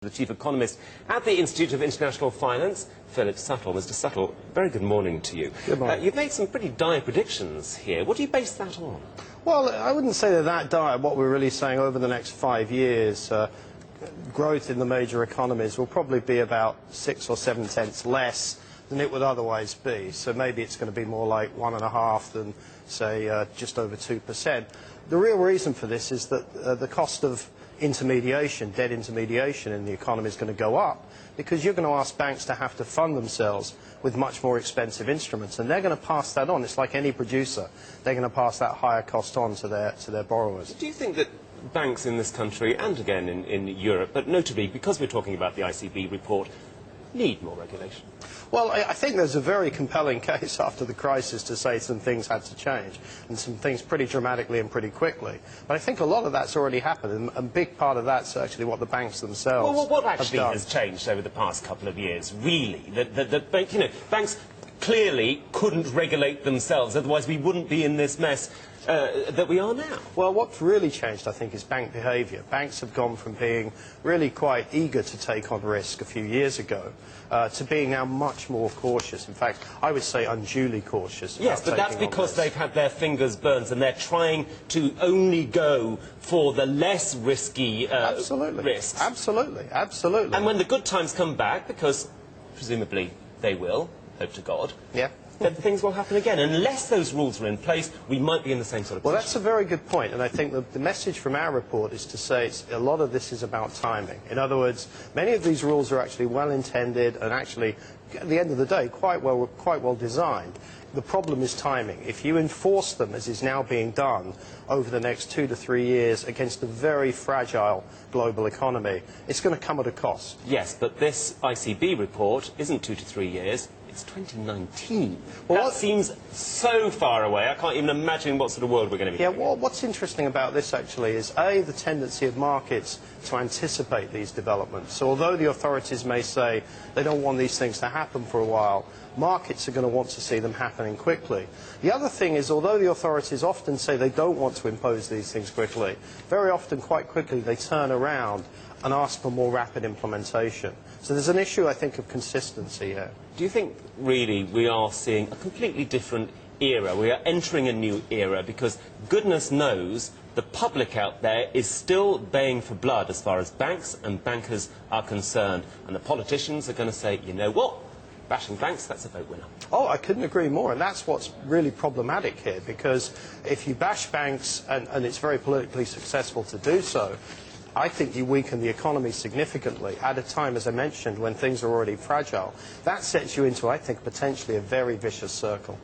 The Chief Economist at the Institute of International Finance, Philip Suttle. Mr. Suttle, very good morning to you. Good morning. You've made some pretty dire predictions here. What do you base that on? Well, I wouldn't say they're that dire. What we're really saying over the next 5 years, growth in the major economies will probably be about 6 or 7 tenths less than it would otherwise be. So maybe it's going to be more like 1.5 than, say, just over 2%. The real reason for this is that the cost of intermediation, debt intermediation in the economy is going to go up because you're going to ask banks to have to fund themselves with much more expensive instruments, and they're going to pass that on. It's like any producer. They're going to pass that higher cost on to their borrowers. Do you think that banks in this country, and again in Europe, but notably because we're talking about the ICB report, need more regulation? Well, I think there's a very compelling case after the crisis to say some things had to change, and some things pretty dramatically and pretty quickly. But I think a lot of that's already happened, and a big part of that's actually what the banks themselves Well, what actually have done. has changed over the past couple of years, really? Banks clearly couldn't regulate themselves, otherwise we wouldn't be in this mess that we are now. Well, what's really changed, I think, is bank behaviour. Banks have gone from being really quite eager to take on risk a few years ago to being now much more cautious. In fact, I would say unduly cautious. Yes, but that's because they've had their fingers burnt and they're trying to only go for the less risky risks. Absolutely, absolutely. And when the good times come back, because presumably they will, hope to God, yeah, then things will happen again. Unless those rules are in place, we might be in the same sort of position. Well, that's a very good point, and I think the message from our report is to say a lot of this is about timing. In other words, many of these rules are actually well-intended and actually, at the end of the day, quite well designed. The problem is timing. If you enforce them, as is now being done, over the next 2 to 3 years against a very fragile global economy, it's going to come at a cost. Yes, but this ICB report isn't 2 to 3 years. It's 2019. Well, that seems so far away. I can't even imagine what sort of world we're going to be living in. Well, what's interesting about this actually is, A, the tendency of markets to anticipate these developments. So although the authorities may say they don't want these things to happen for a while, markets are going to want to see them happening quickly. The other thing is, although the authorities often say they don't want to impose these things quickly, very often, quite quickly, they turn around and ask for more rapid implementation. So there's an issue, I think, of consistency here. Do you think, really, we are seeing a completely different era? We are entering a new era because, goodness knows, the public out there is still baying for blood as far as banks and bankers are concerned. And the politicians are going to say, you know what? Bashing banks, that's a vote winner. Oh, I couldn't agree more, and that's what's really problematic here, because if you bash banks, and it's very politically successful to do so, I think you weaken the economy significantly at a time, as I mentioned, when things are already fragile. That sets you into, I think, potentially a very vicious circle.